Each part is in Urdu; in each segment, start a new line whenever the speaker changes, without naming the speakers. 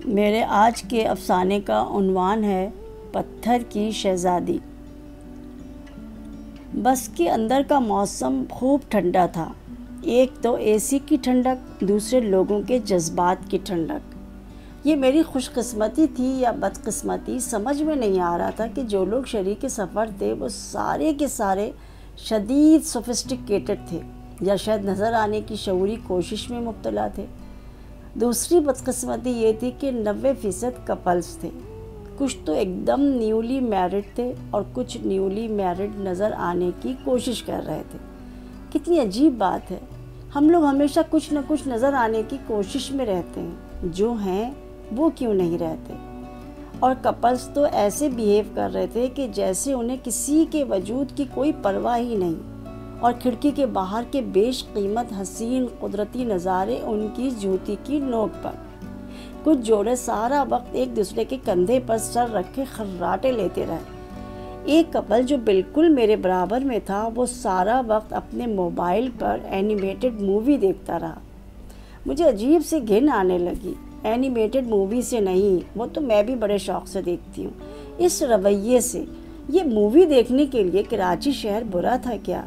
میرے آج کے افسانے کا عنوان ہے پتھر کی شہزادی۔ بس کے اندر کا موسم خوب ٹھنڈا تھا۔ ایک تو اے سی کی ٹھنڈک، دوسرے لوگوں کے جذبات کی ٹھنڈک۔ یہ میری خوش قسمتی تھی یا بد قسمتی، سمجھ میں نہیں آ رہا تھا کہ جو لوگ شریک سفر تھے وہ سارے کے سارے شدید سوفسٹیکیٹڈ تھے یا شاید نظر آنے کی شعوری کوشش میں مبتلا تھے۔ دوسری بدقسمتی یہ تھی کہ 90% کپلز تھے۔ کچھ تو ایک دم نیولی میرڈ تھے اور کچھ نیولی میرڈ نظر آنے کی کوشش کر رہے تھے۔ کتنی عجیب بات ہے، ہم لوگ ہمیشہ کچھ نہ کچھ نظر آنے کی کوشش میں رہتے ہیں، جو ہیں وہ کیوں نہیں رہتے؟ اور کپلز تو ایسے بیہیو کر رہے تھے کہ جیسے انہیں کسی کے وجود کی کوئی پرواہ ہی نہیں، اور کھڑکی کے باہر کے بیش قیمت حسین قدرتی نظارے ان کی جوتی کی نوک پر۔ کچھ جوڑے سارا وقت ایک دوسرے کے کندھے پر سر رکھ کے خراٹے لیتے رہے۔ ایک کپل جو بالکل میرے برابر میں تھا، وہ سارا وقت اپنے موبائل پر اینیمیٹڈ مووی دیکھتا رہا۔ مجھے عجیب سے گھن آنے لگی۔ اینیمیٹڈ مووی سے نہیں، وہ تو میں بھی بڑے شوق سے دیکھتی ہوں، اس رویے سے۔ یہ مووی دیکھنے کے لیے کراچی شہر برا تھا کیا؟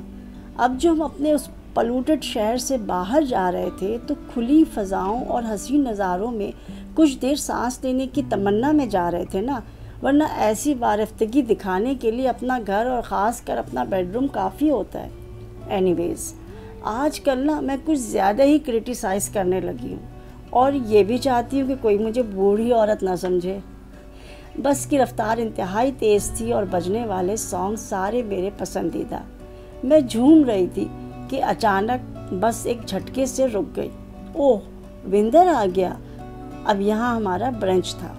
اب جو ہم اپنے اس پلوٹڈ شہر سے باہر جا رہے تھے تو کھلی فضاؤں اور حسین نظاروں میں کچھ دیر سانس لینے کی تمنا میں جا رہے تھے نا، ورنہ ایسی وارفتگی دکھانے کے لیے اپنا گھر اور خاص کر اپنا بیڈ روم کافی ہوتا ہے۔ اینی ویز، آج کل نا میں کچھ زیادہ ہی کرٹیسائز کرنے لگی ہوں، اور یہ بھی چاہتی ہوں کہ کوئی مجھے بوڑھی عورت نہ سمجھے۔ بس کی رفتار انتہائی تیز تھی اور بجنے والے سانگ سارے میرے پسندیدہ۔ میں جھوم رہی تھی کہ اچانک بس ایک جھٹکے سے رک گئی۔ اوہ، وندر آ گیا۔ اب یہاں ہمارا برنچ تھا۔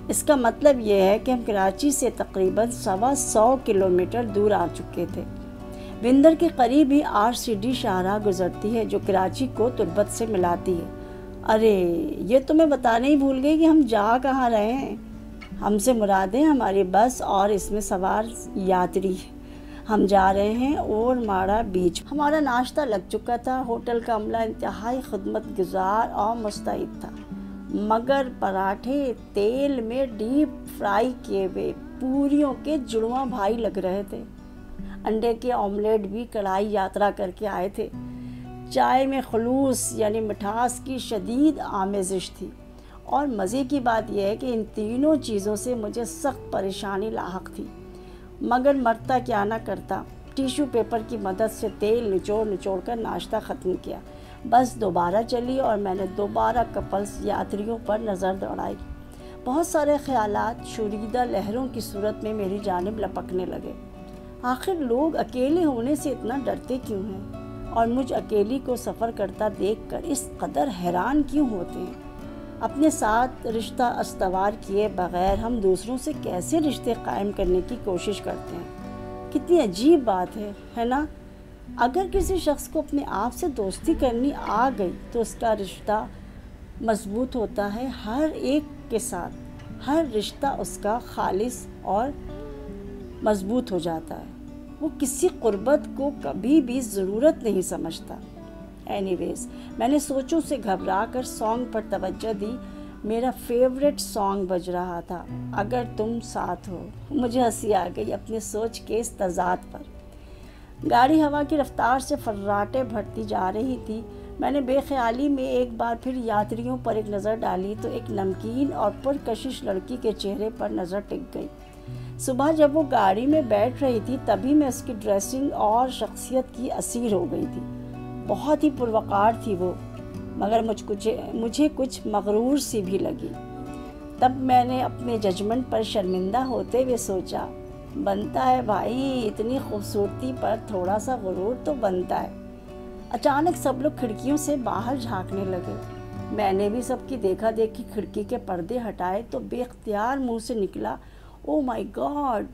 اس کا مطلب یہ ہے کہ ہم کراچی سے تقریباً 125 کلومیٹر دور آ چکے تھے۔ وندر کے قریب ہی RCD شاہراہ گزرتی ہے جو کراچی کو تربت سے ملاتی ہے۔ ارے یہ تو میں بتانا ہی بھول گئی کہ ہم جا کہاں رہے ہیں۔ ہم سے مراد ہے ہماری بس اور اس میں سوار یاتری۔ ہم جا رہے ہیں اور ماڑا بیچ۔ ہمارا ناشتہ لگ چکا تھا۔ ہوٹل کا عملہ انتہائی خدمت گزار اور مستعد تھا، مگر پراٹھے تیل میں ڈیپ فرائی کیے ہوئے پوریوں کے جڑواں بھائی لگ رہے تھے۔ انڈے کے آملیٹ بھی کڑھائی یاترا کر کے آئے تھے۔ چائے میں خلوص یعنی مٹھاس کی شدید آمیزش تھی، اور مزے کی بات یہ ہے کہ ان تینوں چیزوں سے مجھے سخت پریشانی لاحق تھی، مگر مرتا کیا نہ کرتا۔ ٹیشو پیپر کی مدد سے تیل نچوڑ کر ناشتہ ختم کیا۔ بس دوبارہ چلی اور میں نے دوبارہ کپلز یاتریوں پر نظر دوڑائی۔ بہت سارے خیالات شوریدہ لہروں کی صورت میں میری جانب لپکنے لگے۔ آخر لوگ اکیلے ہونے سے اتنا ڈرتے کیوں ہیں، اور مجھ اکیلی کو سفر کرتا دیکھ کر اس قدر حیران کیوں ہوتے ہیں؟ اپنے ساتھ رشتہ استوار کیے بغیر ہم دوسروں سے کیسے رشتے قائم کرنے کی کوشش کرتے ہیں؟ کتنی عجیب بات ہے نا؟ اگر کسی شخص کو اپنے آپ سے دوستی کرنی آ گئی تو اس کا رشتہ مضبوط ہوتا ہے ہر ایک کے ساتھ، ہر رشتہ اس کا خالص اور مضبوط ہو جاتا ہے۔ وہ کسی قربت کو کبھی بھی ضرورت نہیں سمجھتا۔ اینی ویز، میں نے سوچوں سے گھبرا کر سانگ پر توجہ دی۔ میرا فیوریٹ سانگ بج رہا تھا، اگر تم ساتھ ہو۔ مجھے ہنسی آ گئی اپنے سوچ کے اس تضاد پر۔ گاڑی ہوا کی رفتار سے فراٹے بھرتی جا رہی تھی۔ میں نے بے خیالی میں ایک بار پھر یاتریوں پر ایک نظر ڈالی تو ایک نمکین اور پرکشش لڑکی کے چہرے پر نظر ٹک گئی۔ صبح جب وہ گاڑی میں بیٹھ رہی تھی تبھی میں اس کی ڈریسنگ اور شخصیت کی اسیر ہو گئی تھی۔ بہت ہی پروقار تھی وہ، مگر مجھے کچھ مغرور سی بھی لگی۔ تب میں نے اپنے ججمنٹ پر شرمندہ ہوتے ہوئے سوچا، بنتا ہے بھائی، اتنی خوبصورتی پر تھوڑا سا غرور تو بنتا ہے۔ اچانک سب لوگ کھڑکیوں سے باہر جھانکنے لگے۔ میں نے بھی سب کی دیکھا دیکھی کھڑکی کے پردے ہٹائے تو بے اختیار منہ سے نکلا، او مائی گاڈ!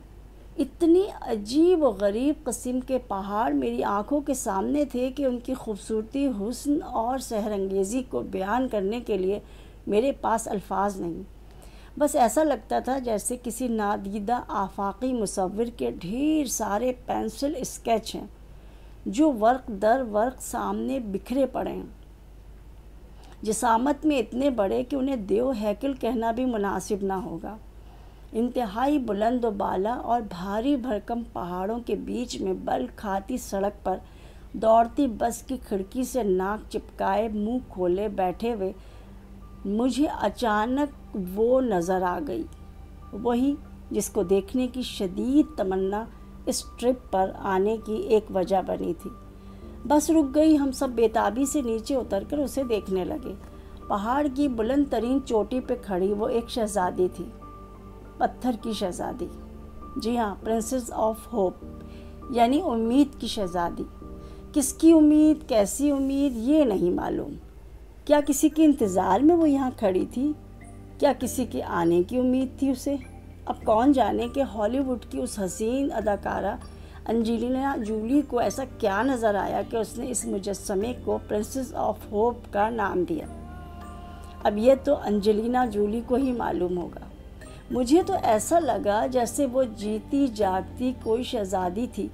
اتنی عجیب و غریب قسم کے پہاڑ میری آنکھوں کے سامنے تھے کہ ان کی خوبصورتی، حسن اور سحر انگیزی کو بیان کرنے کے لیے میرے پاس الفاظ نہیں۔ بس ایسا لگتا تھا جیسے کسی نادیدہ آفاقی مصور کے ڈھیر سارے پینسل اسکیچ ہیں جو ورق در ورق سامنے بکھرے پڑے ہیں۔ جسامت میں اتنے بڑے کہ انہیں دیو ہیکل کہنا بھی مناسب نہ ہوگا۔ انتہائی بلند و بالا اور بھاری بھرکم پہاڑوں کے بیچ میں بل کھاتی سڑک پر دوڑتی بس کی کھڑکی سے ناک چپکائے منہ کھولے بیٹھے ہوئے مجھے اچانک وہ نظر آ گئی، وہی جس کو دیکھنے کی شدید تمنا اس ٹرپ پر آنے کی ایک وجہ بنی تھی۔ بس رک گئی، ہم سب بےتابی سے نیچے اتر کر اسے دیکھنے لگے۔ پہاڑ کی بلند ترین چوٹی پہ کھڑی وہ ایک شہزادی تھی، پتھر کی شہزادی، جی ہاں، پرنسس آف ہوپ، یعنی امید کی شہزادی۔ کس کی امید، کیسی امید، یہ نہیں معلوم۔ کیا کسی کے انتظار میں وہ یہاں کھڑی تھی؟ کیا کسی کے آنے کی امید تھی اسے؟ اب کون جانے کہ ہالی ووڈ کی اس حسین اداکارہ انجلینا جولی کو ایسا کیا نظر آیا کہ اس نے اس مجسمے کو پرنسس آف ہوپ کا نام دیا۔ اب یہ تو انجلینا جولی کو ہی معلوم ہوگا۔ مجھے تو ایسا لگا جیسے وہ جیتی جاگتی کوئی شہزادی تھی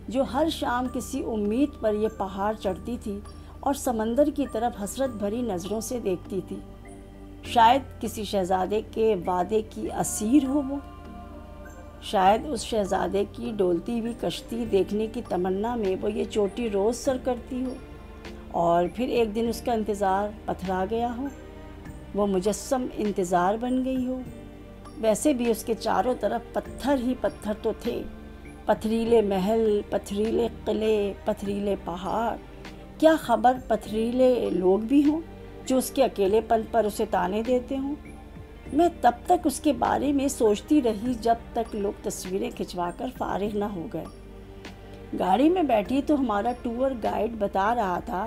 جو ہر شام کسی امید پر یہ پہاڑ چڑھتی تھی اور سمندر کی طرف حسرت بھری نظروں سے دیکھتی تھی۔ شاید کسی شہزادے کے وعدے کی اسیر ہو وہ، شاید اس شہزادے کی ڈولتی ہوئی کشتی دیکھنے کی تمنا میں وہ یہ چوٹی روز سر کرتی ہو، اور پھر ایک دن اس کا انتظار پتھرا گیا ہو، وہ مجسم انتظار بن گئی ہو۔ ویسے بھی اس کے چاروں طرف پتھر ہی پتھر تو تھے، پتھریلے محل، پتھریلے قلعے، پتھریلے پہاڑ، کیا خبر پتھریلے لوگ بھی ہوں جو اس کے اکیلے پن پر اسے تانے دیتے ہوں۔ میں تب تک اس کے بارے میں سوچتی رہی جب تک لوگ تصویریں کھنچوا کر فارغ نہ ہو گئے۔ گاڑی میں بیٹھی تو ہمارا ٹور گائیڈ بتا رہا تھا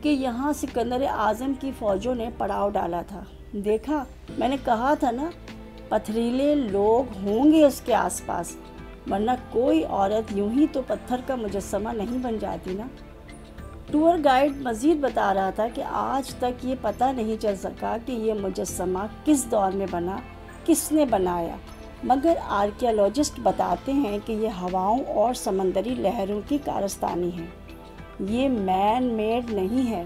کہ یہاں سکندر اعظم کی فوجوں نے پڑاؤ ڈالا تھا۔ دیکھا، میں نے کہا تھا نا، پتھریلے لوگ ہوں گے اس کے آس پاس، ورنہ کوئی عورت یوں ہی تو پتھر کا مجسمہ نہیں بن جاتی نا۔ ٹور گائیڈ مزید بتا رہا تھا کہ آج تک یہ پتہ نہیں چل سکا کہ یہ مجسمہ کس دور میں بنا، کس نے بنایا، مگر آرکیالوجسٹ بتاتے ہیں کہ یہ ہواؤں اور سمندری لہروں کی کارستانی ہے، یہ مین میڈ نہیں ہے۔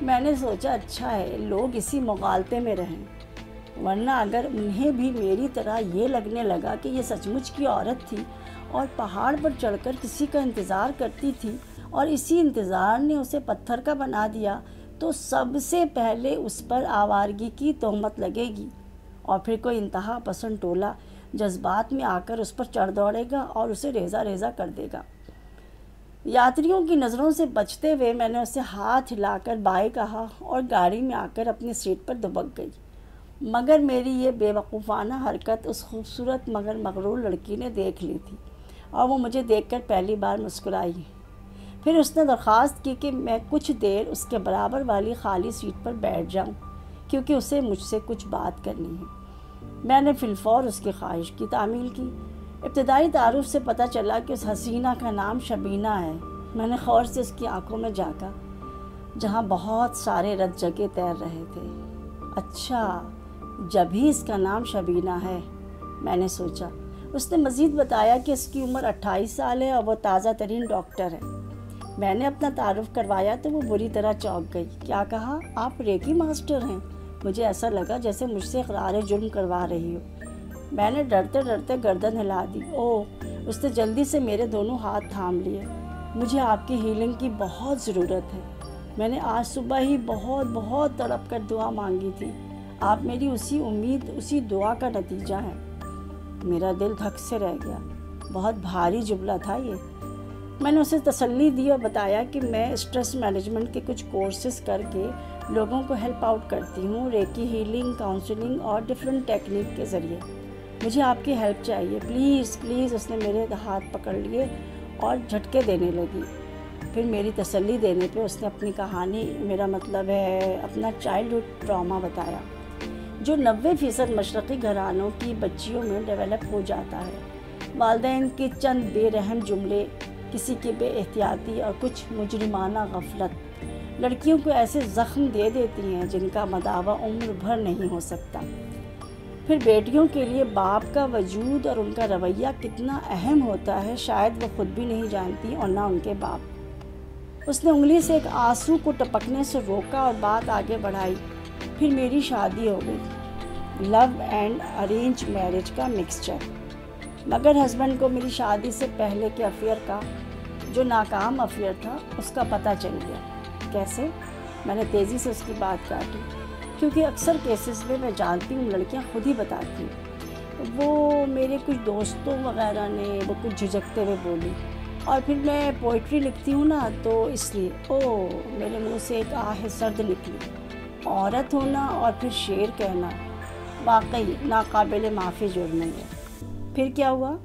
میں نے سوچا اچھا ہے لوگ اسی مغالطے میں رہیں، ورنہ اگر انہیں بھی میری طرح یہ لگنے لگا کہ یہ سچ مچ کی عورت تھی اور پہاڑ پر چڑھ کر کسی کا انتظار کرتی تھی اور اسی انتظار نے اسے پتھر کا بنا دیا، تو سب سے پہلے اس پر آوارگی کی تہمت لگے گی، اور پھر کوئی انتہا پسند ٹولہ جذبات میں آ کر اس پر چڑھ دوڑے گا اور اسے ریزہ ریزہ کر دے گا۔ یاتریوں کی نظروں سے بچتے ہوئے میں نے اسے ہاتھ ہلا کر بائے کہا اور گاڑی میں آ کر اپنی سیٹ پر دبک گئی، مگر میری یہ بے وقوفانہ حرکت اس خوبصورت مگر مغرور لڑکی نے دیکھ لی تھی، اور وہ مجھے دیکھ کر پہلی بار مسکرائی۔ پھر اس نے درخواست کی کہ میں کچھ دیر اس کے برابر والی خالی سیٹ پر بیٹھ جاؤں، کیونکہ اسے مجھ سے کچھ بات کرنی ہے۔ میں نے فی الفور اس کی خواہش کی تعمیل کی۔ ابتدائی تعارف سے پتہ چلا کہ اس حسینہ کا نام شبینہ ہے۔ میں نے غور سے اس کی آنکھوں میں جھانکا جہاں بہت سارے رت جگے تیر رہے تھے۔ اچھا، جب ہی اس کا نام شبینہ ہے، میں نے سوچا۔ اس نے مزید بتایا کہ اس کی عمر 28 سال ہے اور وہ تازہ ترین ڈاکٹر ہے۔ میں نے اپنا تعارف کروایا تو وہ بری طرح چونک گئی۔ کیا کہا؟ آپ ریکی ماسٹر ہیں؟ مجھے ایسا لگا جیسے مجھ سے اقرار جرم کروا رہی ہو۔ میں نے ڈرتے ڈرتے گردن ہلا دی۔ اوہ، اس نے جلدی سے میرے دونوں ہاتھ تھام لیے۔ مجھے آپ کی ہیلنگ کی بہت ضرورت ہے۔ میں نے آج صبح ہی بہت بہت تڑپ کر دعا مانگی تھی۔ آپ میری اسی امید، اسی دعا کا نتیجہ ہیں۔ میرا دل دھک سے رہ گیا۔ بہت بھاری جملہ تھا یہ۔ میں نے اسے تسلی دی اور بتایا کہ میں اسٹریس مینجمنٹ کے کچھ کورسز کر کے لوگوں کو ہیلپ آؤٹ کرتی ہوں، ریکی ہیلنگ، کاؤنسلنگ اور ڈفرینٹ ٹیکنیک کے ذریعے۔ مجھے آپ کی ہیلپ چاہیے، پلیز پلیز۔ اس نے میرے ہاتھ پکڑ لیے اور جھٹکے دینے لگی۔ پھر میری تسلی دینے پہ اس نے اپنی کہانی، میرا مطلب ہے اپنا چائلڈہڈ ٹراما بتایا، جو 90% مشرقی گھرانوں کی بچیوں میں ڈیولپ ہو جاتا ہے۔ والدین کے چند بے رحم جملے، کسی کی بے احتیاطی اور کچھ مجرمانہ غفلت لڑکیوں کو ایسے زخم دے دیتی ہیں جن کا مداوع عمر بھر نہیں ہو سکتا۔ پھر بیٹیوں کے لیے باپ کا وجود اور ان کا رویہ کتنا اہم ہوتا ہے، شاید وہ خود بھی نہیں جانتی اور نہ ان کے باپ۔ اس نے انگلی سے ایک آنسو کو ٹپکنے سے روکا اور بات آگے بڑھائی۔ پھر میری شادی ہو گئی، لو اینڈ ارینج میرج کا مکسچر۔ مگر ہسبینڈ کو میری شادی سے پہلے کے افیئر کا، جو ناکام افیئر تھا، اس کا پتہ چل گیا۔ کیسے؟ میں نے تیزی سے اس کی بات کاٹی، کیونکہ اکثر کیسز میں میں جانتی ہوں لڑکیاں خود ہی بتاتی ہیں۔ وہ میرے کچھ دوستوں وغیرہ نے وہ کچھ جھجکتے ہوئے بولی، اور پھر میں پوئٹری لکھتی ہوں نا، تو اس لیے میرے منہ سے ایک آہ سرد نکلی۔ عورت ہونا اور پھر شعر کہنا واقعی ناقابل معافی جرم ہے۔ پھر کیا ہوا؟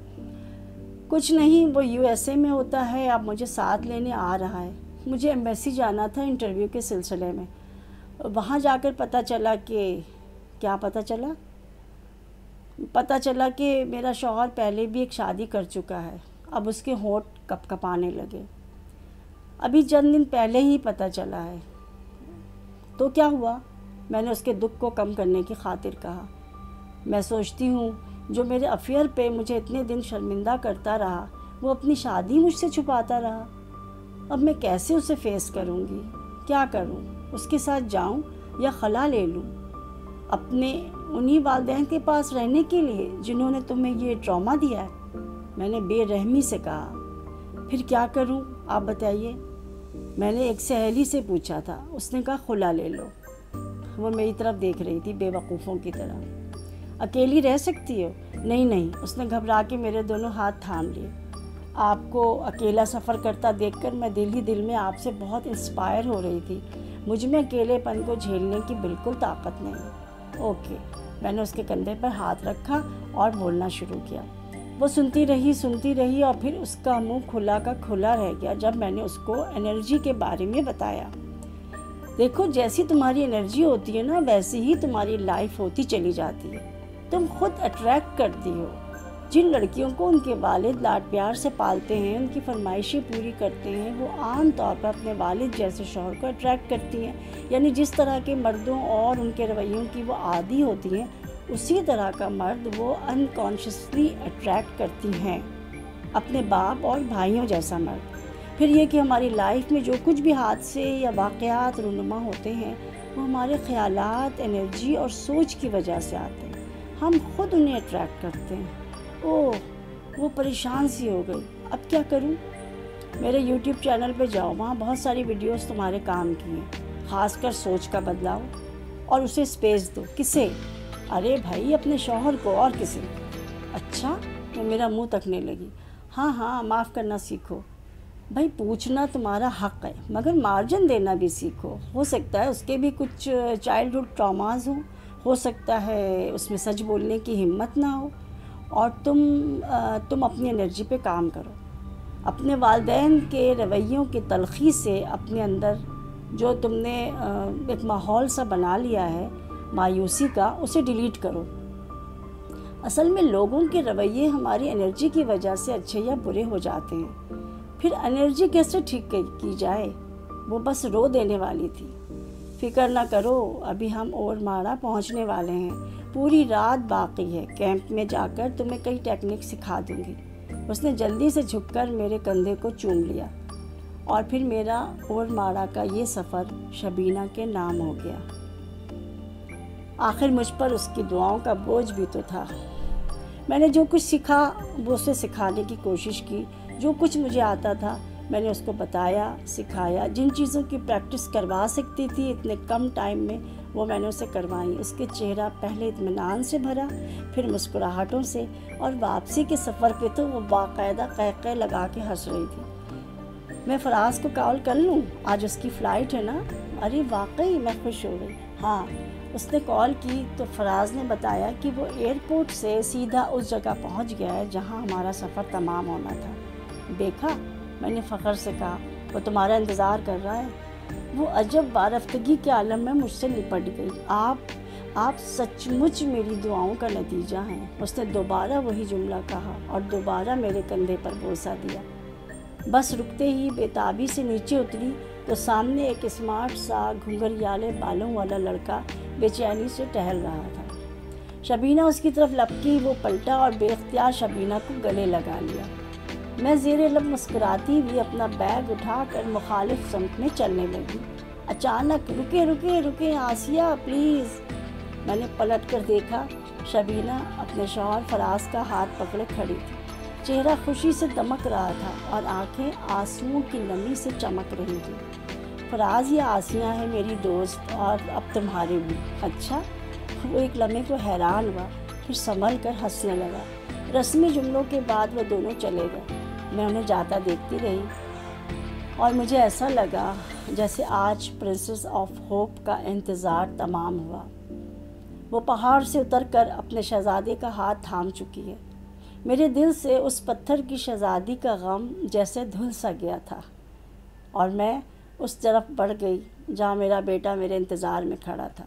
کچھ نہیں، وہ USA میں ہوتا ہے، اب مجھے ساتھ لینے آ رہا ہے۔ مجھے ایمبیسی جانا تھا انٹرویو کے سلسلے میں۔ وہاں جا کر پتہ چلا کہ کیا پتہ چلا؟ پتہ چلا کہ میرا شوہر پہلے بھی ایک شادی کر چکا ہے۔ اب اس کے ہونٹ کپ کپانے لگے۔ ابھی چند دن پہلے ہی پتہ چلا ہے۔ تو کیا ہوا؟ میں نے اس کے دکھ کو کم کرنے کی خاطر کہا، میں سوچتی ہوں جو میرے افیئر پہ مجھے اتنے دن شرمندہ کرتا رہا، وہ اپنی شادی مجھ سے چھپاتا رہا۔ اب میں کیسے اسے فیس کروں گی؟ کیا کروں؟ اس کے ساتھ جاؤں یا خلا لے لوں اپنے انہی والدین کے پاس رہنے کے لیے جنہوں نے تمہیں یہ ٹراما دیا ہے؟ میں نے بے رحمی سے کہا۔ پھر کیا کروں آپ بتائیے؟ میں نے ایک سہیلی سے پوچھا تھا، اس نے کہا خلا لے لو۔ وہ میری طرف دیکھ رہی تھی بے وقوفوں کی طرح۔ اکیلی رہ سکتی ہو؟ نہیں، اس نے گھبرا کے میرے دونوں ہاتھ تھام لیے۔ آپ کو اکیلا سفر کرتا دیکھ کر میں دل ہی دل میں آپ سے بہت انسپائر ہو رہی تھی۔ مجھ میں اکیلے پن کو جھیلنے کی بالکل طاقت نہیں ہے۔ اوکے، میں نے اس کے کندھے پر ہاتھ رکھا اور بولنا شروع کیا۔ وہ سنتی رہی اور پھر اس کا منہ کھلا کا کھلا رہ گیا جب میں نے اس کو انرجی کے بارے میں بتایا۔ دیکھو، جیسی تمہاری انرجی ہوتی ہے نا، ویسی ہی تمہاری لائف ہوتی چلی جاتی ہے۔ تم خود اٹریکٹ کرتی ہو۔ جن لڑکیوں کو ان کے والد لاڈ پیار سے پالتے ہیں، ان کی فرمائشیں پوری کرتے ہیں، وہ عام طور پر اپنے والد جیسے شوہر کو اٹریکٹ کرتی ہیں۔ یعنی جس طرح کے مردوں اور ان کے رویوں کی وہ عادی ہوتی ہیں، اسی طرح کا مرد وہ انکانشیسلی اٹریکٹ کرتی ہیں، اپنے باپ اور بھائیوں جیسا مرد۔ پھر یہ کہ ہماری لائف میں جو کچھ بھی حادثے یا واقعات رونما ہوتے ہیں، وہ ہمارے خیالات، انرجی اور سوچ کی وجہ سے آتے ہیں۔ ہم خود انہیں اٹریکٹ کرتے ہیں۔ وہ پریشان سی ہو گئی۔ اب کیا کروں؟ میرے YouTube چینل پہ جاؤ، وہاں بہت ساری ویڈیوز تمہارے کام کی ہیں، خاص کر سوچ کا بدلاؤ، اور اسے سپیس دو۔ کسے؟ ارے بھائی، اپنے شوہر کو، اور کسے؟ اچھا، وہ میرا منہ تکنے لگی۔ ہاں، معاف کرنا سیکھو۔ بھائی، پوچھنا تمہارا حق ہے، مگر مارجن دینا بھی سیکھو۔ ہو سکتا ہے اس کے بھی کچھ چائلڈہڈ ٹراماز ہوں، ہو سکتا ہے اس میں سچ بولنے کی ہمت نہ ہو، اور تم اپنی انرجی پہ کام کرو۔ اپنے والدین کے رویوں کی تلخی سے اپنے اندر جو تم نے ایک ماحول سا بنا لیا ہے مایوسی کا، اسے ڈیلیٹ کرو۔ اصل میں لوگوں کے رویے ہماری انرجی کی وجہ سے اچھے یا برے ہو جاتے ہیں۔ پھر انرجی کیسے ٹھیک کی جائے؟ وہ بس رو دینے والی تھی۔ فکر نہ کرو، ابھی ہم اور ماڑا پہنچنے والے ہیں، پوری رات باقی ہے، کیمپ میں جا کر تمہیں کئی ٹیکنیک سکھا دوں گی۔ اس نے جلدی سے جھک کر میرے کندھے کو چوم لیا، اور پھر میرا اور ماڑا کا یہ سفر شبینہ کے نام ہو گیا۔ آخر مجھ پر اس کی دعاؤں کا بوجھ بھی تو تھا۔ میں نے جو کچھ سیکھا وہ اسے سکھانے کی کوشش کی۔ جو کچھ مجھے آتا تھا میں نے اس کو بتایا، سکھایا۔ جن چیزوں کی پریکٹس کروا سکتی تھی اتنے کم ٹائم میں، وہ میں نے اسے کروائی۔ اس کے چہرہ پہلے اطمینان سے بھرا، پھر مسکراہٹوں سے، اور واپسی کے سفر پہ تو وہ باقاعدہ قہقہ لگا کے ہنس رہی تھی۔ میں فراز کو کال کر لوں؟ آج اس کی فلائٹ ہے نا؟ ارے واقعی، میں خوش ہو گئی۔ ہاں، اس نے کال کی تو فراز نے بتایا کہ وہ ایئرپورٹ سے سیدھا اس جگہ پہنچ گیا ہے جہاں ہمارا سفر تمام ہونا تھا۔ دیکھا، میں نے فخر سے کہا، وہ تمہارا انتظار کر رہا ہے۔ وہ عجب وارفتگی کے عالم میں مجھ سے لپٹ گئی۔ آپ سچ مچ میری دعاؤں کا نتیجہ ہیں۔ اس نے دوبارہ وہی جملہ کہا اور دوبارہ میرے کندھے پر بوسہ دیا۔ بس رکتے ہی بےتابی سے نیچے اتری تو سامنے ایک اسمارٹ سا گھنگھریالے بالوں والا لڑکا بے چینی سے ٹہل رہا تھا۔ شبینہ اس کی طرف لپکی، وہ پلٹا اور بے اختیار شبینہ کو گلے لگا لیا۔ میں زیر لب مسکراتی ہوئی اپنا بیگ اٹھا کر مخالف سمت میں چلنے لگی۔ اچانک رکے آسیہ پلیز۔ میں نے پلٹ کر دیکھا، شبینہ اپنے شوہر فراز کا ہاتھ پکڑے کھڑی تھی۔ چہرہ خوشی سے دمک رہا تھا اور آنکھیں آنسوؤں کی نمی سے چمک رہی تھیں۔ فراز، یہ آسیہ ہے میری دوست، اور اب تمہارے بھی۔ اچھا؟ وہ ایک لمحے کو حیران ہوا، پھر سنبھل کر ہنسنے لگا۔ رسمی جملوں کے بعد وہ دونوں چلے گئے۔ میں انہیں جاتا دیکھتی رہی اور مجھے ایسا لگا جیسے آج پرنسس آف ہوپ کا انتظار تمام ہوا۔ وہ پہاڑ سے اتر کر اپنے شہزادے کا ہاتھ تھام چکی ہے۔ میرے دل سے اس پتھر کی شہزادی کا غم جیسے دھل سا گیا تھا اور میں اس طرف بڑھ گئی جہاں میرا بیٹا میرے انتظار میں کھڑا تھا۔